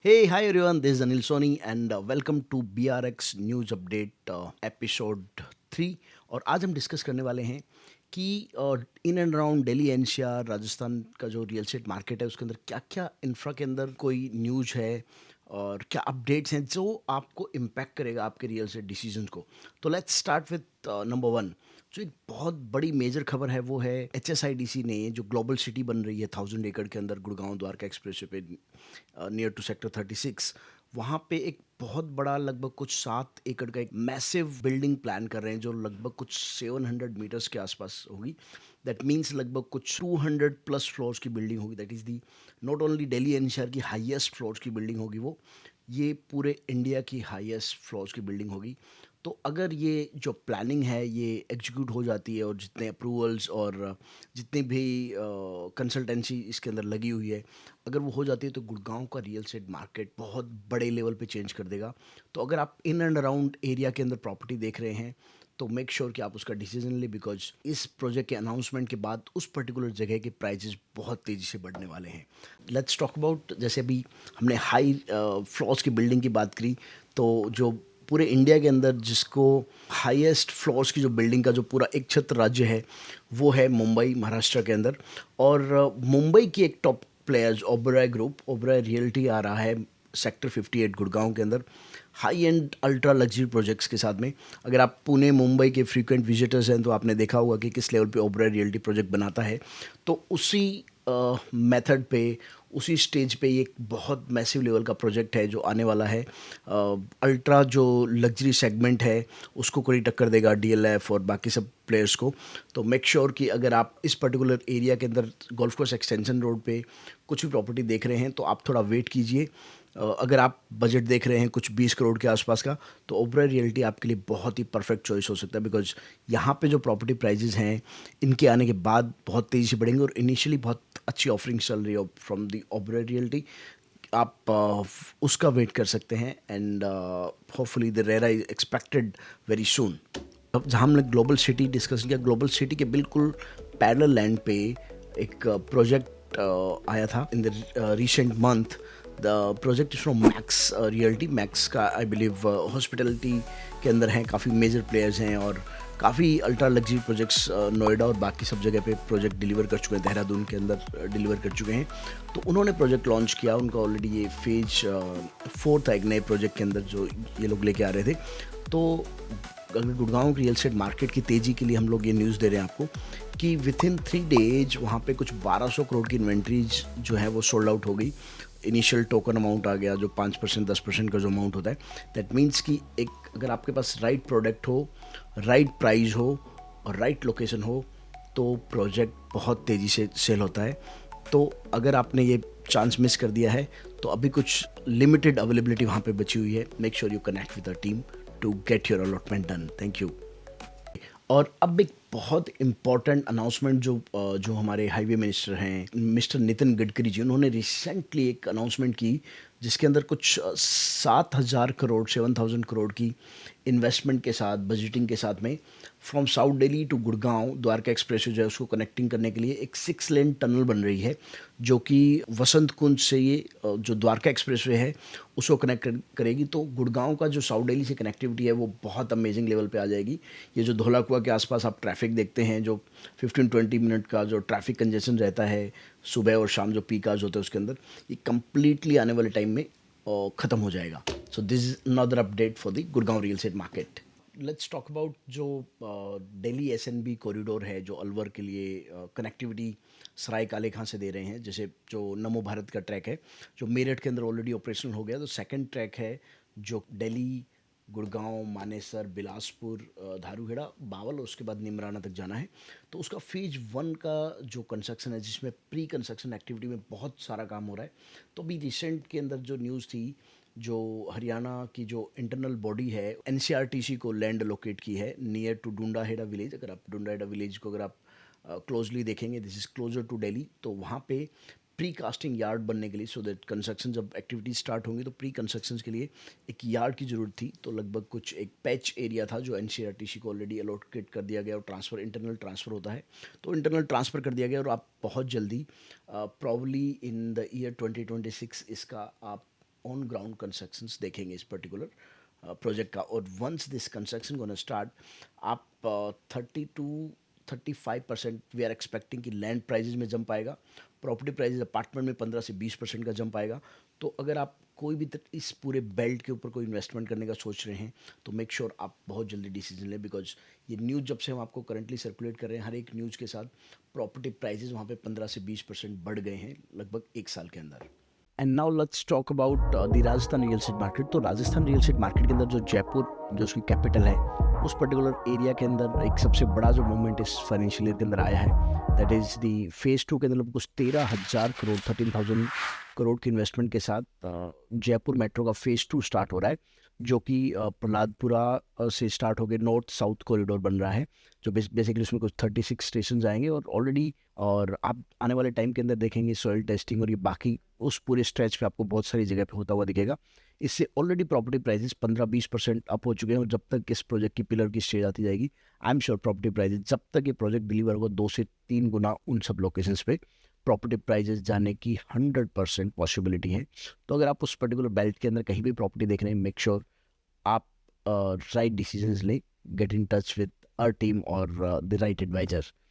Hey, hi everyone, this is Anil Soni and welcome to BRX News Update episode 3। और आज हम discuss करने वाले हैं कि in and around Delhi NCR Rajasthan का जो रियल एस्टेट मार्केट है उसके अंदर क्या क्या इंफ्रा के अंदर कोई न्यूज है और क्या अपडेट्स हैं जो आपको इम्पैक्ट करेगा आपके रियल एस्टेट डिसीजन को। तो let's start with number one. जो एक बहुत बड़ी मेजर खबर है वो है HSIDC ने जो ग्लोबल सिटी बन रही है 1000 एकड़ के अंदर गुड़गांव द्वारका एक्सप्रेस पे नियर टू सेक्टर 36। वहाँ पे एक बहुत बड़ा लगभग कुछ 7 एकड़ का एक मैसिव बिल्डिंग प्लान कर रहे हैं जो लगभग कुछ 700 मीटर्स के आसपास होगी। दैट मीन्स लगभग कुछ 200 प्लस फ्लोर्स की बिल्डिंग होगी। That is the not only Delhi NCR की हाईएस्ट फ्लोर्स की बिल्डिंग होगी वो, ये पूरे इंडिया की हाईएस्ट फ्लोर्स की बिल्डिंग होगी। तो अगर ये जो प्लानिंग है ये एग्जीक्यूट हो जाती है और जितने अप्रूवल्स और जितनी भी कंसल्टेंसी इसके अंदर लगी हुई है अगर वो हो जाती है तो गुड़गांव का रियल एस्टेट मार्केट बहुत बड़े लेवल पे चेंज कर देगा। तो अगर आप इन एंड अराउंड एरिया के अंदर प्रॉपर्टी देख रहे हैं तो मेक श्योर कि आप उसका डिसीजन लें, बिकॉज इस प्रोजेक्ट के अनाउंसमेंट के बाद उस पर्टिकुलर जगह के प्राइजेस बहुत तेज़ी से बढ़ने वाले हैं। लेट्स टॉक अबाउट, जैसे अभी हमने हाई फ्लोर्स की बिल्डिंग की बात करी, तो जो पूरे इंडिया के अंदर जिसको हाईएस्ट फ्लोर्स की जो बिल्डिंग का जो पूरा एक छत्र राज्य है वो है मुंबई, महाराष्ट्र के अंदर। और मुंबई की एक top players Oberoi group, Oberoi realty आ रहा है सेक्टर 58 गुड़गांव के अंदर high end ultra luxury projects के साथ में। अगर आप पुणे मुंबई के फ्रीक्वेंट विजिटर्स हैं तो आपने देखा होगा कि किस लेवल पे ओबराय रियल्टी प्रोजेक्ट बनाता है। तो उसी मेथड पे, उसी स्टेज पे ये एक बहुत मैसिव लेवल का प्रोजेक्ट है जो आने वाला है। अल्ट्रा जो लग्जरी सेगमेंट है उसको कोई टक्कर देगा DLF और बाकी सब प्लेयर्स को। तो मेक श्योर कि अगर आप इस पर्टिकुलर एरिया के अंदर गोल्फ कोर्स एक्सटेंशन रोड पे कुछ भी प्रॉपर्टी देख रहे हैं तो आप थोड़ा वेट कीजिए। अगर आप बजट देख रहे हैं कुछ 20 करोड़ के आसपास का तो ओबराय रियल्टी आपके लिए बहुत ही परफेक्ट चॉइस हो सकता है, बिकॉज यहाँ पे जो प्रॉपर्टी प्राइजेज हैं इनके आने के बाद बहुत तेज़ी से बढ़ेंगे और इनिशियली बहुत अच्छी ऑफरिंग चल रही है फ्रॉम दी ओबराय रियल्टी। आप उसका वेट कर सकते हैं and hopefully the RERA is expected very soon. अब जहाँ हमने ग्लोबल सिटी डिस्कस किया, ग्लोबल सिटी के बिल्कुल पैरेलल लैंड पे एक प्रोजेक्ट आया था in the recent month. The project is from max realty. Max का आई बिलीव हॉस्पिटलिटी के अंदर हैं, काफ़ी मेजर प्लेयर्स हैं और काफ़ी अल्ट्रा लग्जरी प्रोजेक्ट्स नोएडा और बाकी सब जगह पे प्रोजेक्ट डिलीवर कर चुके हैं, देहरादून के अंदर डिलीवर कर चुके हैं। तो उन्होंने प्रोजेक्ट लॉन्च किया, उनका ऑलरेडी ये फेज 4 था एक नए प्रोजेक्ट के अंदर जो ये लोग लेके आ रहे थे। तो अगर गुड़गांव रियल एस्टेट मार्केट की तेज़ी के लिए हम लोग ये न्यूज़ दे रहे हैं आपको कि विथ इन 3 डेज वहाँ पे कुछ 1200 करोड़ की इन्वेंट्रीज जो है वो सोल्ड आउट हो गई। इनिशियल टोकन अमाउंट आ गया जो 5% 10% का जो अमाउंट होता है। दैट मीन्स कि एक अगर आपके पास राइट प्रोडक्ट हो, राइट प्राइस हो और राइट लोकेशन हो तो प्रोजेक्ट बहुत तेज़ी से सेल होता है। तो अगर आपने ये चांस मिस कर दिया है तो अभी कुछ लिमिटेड अवेलेबिलिटी वहाँ पे बची हुई है। Make sure you connect with the team to get your allotment done. Thank you. और अब एक बहुत इम्पॉर्टेंट अनाउंसमेंट जो हमारे हाईवे मिनिस्टर हैं मिस्टर नितिन गडकरी जी, उन्होंने रिसेंटली एक अनाउंसमेंट की जिसके अंदर कुछ 7,000 करोड़ 7,000 करोड़ की इन्वेस्टमेंट के साथ, बजटिंग के साथ में from south Delhi to Gurgaon Dwarka express जो है उसको कनेक्टिंग करने के लिए एक 6 लेन टनल बन रही है जो कि वसंत कुंज से ये जो द्वारका एक्सप्रेसवे है उसको कनेक्ट करेगी। तो गुड़गांव का जो साउथ दिल्ली से कनेक्टिविटी है वो बहुत अमेजिंग लेवल पे आ जाएगी। ये जो धौला कुआं के आसपास आप ट्रैफिक देखते हैं जो 15-20 मिनट का जो ट्रैफिक कंजेशन रहता है सुबह और शाम जो पीक आवर्स होते हैं उसके अंदर, ये कम्प्लीटली आने वाले टाइम में ख़त्म हो जाएगा। So this is another update for the Gurgaon real estate market. Let's talk about जो दिल्ली SNB कॉरिडोर है जो अलवर के लिए कनेक्टिविटी सराय काले खां से दे रहे हैं। जैसे जो नमो भारत का ट्रैक है जो मेरठ के अंदर ऑलरेडी ऑपरेशनल हो गया, तो सेकंड ट्रैक है जो दिल्ली, गुड़गांव, मानेसर, बिलासपुर, धारूहेड़ा, बावल और उसके बाद निमराना तक जाना है। तो उसका फेज 1 का जो कंस्ट्रक्शन है जिसमें प्री कंस्ट्रक्शन एक्टिविटी में बहुत सारा काम हो रहा है। तो अभी रिसेंट के अंदर जो न्यूज़ थी, जो हरियाणा की जो इंटरनल बॉडी है NCRTC को लैंड लोकेट की है नियर टू डुंडाहेड़ा विलेज। अगर आप डुंडाहेड़ा विलेज को अगर आप क्लोजली देखेंगे, this is closer to Delhi, तो वहाँ पे प्री कास्टिंग यार्ड बनने के लिए, सो दैट कंस्ट्रक्शन जब एक्टिविटीज स्टार्ट होंगी तो प्री कंस्ट्रक्शन के लिए एक यार्ड की ज़रूरत थी। तो लगभग कुछ एक पैच एरिया था जो NCRTC को ऑलरेडी अलोकेट कर दिया गया और ट्रांसफ़र, इंटरनल ट्रांसफ़र होता है तो इंटरनल ट्रांसफ़र कर दिया गया और आप बहुत जल्दी प्रॉब्ली इन द ईयर 2026 इसका आप ऑन ग्राउंड कंस्ट्रक्शंस देखेंगे इस पर्टिकुलर प्रोजेक्ट का। और once this construction gonna start, आप 30 to 35% वी आर एक्सपेक्टिंग कि लैंड प्राइजेज में जंप आएगा, प्रॉपर्टी प्राइजेज अपार्टमेंट में 15 से 20% का जंप आएगा। तो अगर आप कोई भी इस पूरे बेल्ट के ऊपर कोई इन्वेस्टमेंट करने का सोच रहे हैं तो मेक श्योर आप बहुत जल्दी डिसीजन लें, बिकॉज ये न्यूज़ जब से हम आपको करंटली सर्कुलेट कर रहे हैं, हर एक न्यूज़ के साथ प्रॉपर्टी प्राइजेज वहाँ पे 15 से 20% बढ़ गए हैं लगभग एक साल के अंदर। And now let's talk about the Rajasthan real estate market. तो राजस्थान रियल एस्टेट मार्केट के अंदर जो जयपुर, जो उसकी कैपिटल है, उस पर्टिकुलर एरिया के अंदर एक सबसे बड़ा जो मूवमेंट इस फाइनेंशियल ईयर के अंदर आया है, दैट इज़ दी फेज़ 2 के अंदर कुछ 13,000 करोड़ 13,000 करोड़ की इन्वेस्टमेंट के साथ जयपुर मेट्रो का फेज़ 2 स्टार्ट हो रहा है, जो कि प्रहलादपुरा से स्टार्ट होकर नॉर्थ साउथ कॉरिडोर बन रहा है, जो बेसिकली उसमें कुछ 36 स्टेशन आएंगे और ऑलरेडी, और आप आने वाले टाइम के अंदर देखेंगे सॉइल टेस्टिंग और ये बाकी उस पूरे स्ट्रेच पे आपको बहुत सारी जगह पे होता हुआ दिखेगा। इससे ऑलरेडी प्रॉपर्टी प्राइसेस 15-20% अप हो चुके हैं, और जब तक इस प्रोजेक्ट की पिलर की स्टेज आती जाएगी, I am sure property prices, जब तक ये प्रोजेक्ट डिलीवर होगा, 2 से 3 गुना उन सब लोकेशंस पे प्रॉपर्टी प्राइजेस जाने की 100% पॉसिबिलिटी है। तो अगर आप उस पर्टिकुलर बेल्ट के अंदर कहीं भी प्रॉपर्टी देख रहे हैं, मेक श्योर आप राइट डिसीजंस लें, get in touch with our team और द राइट एडवाइजर।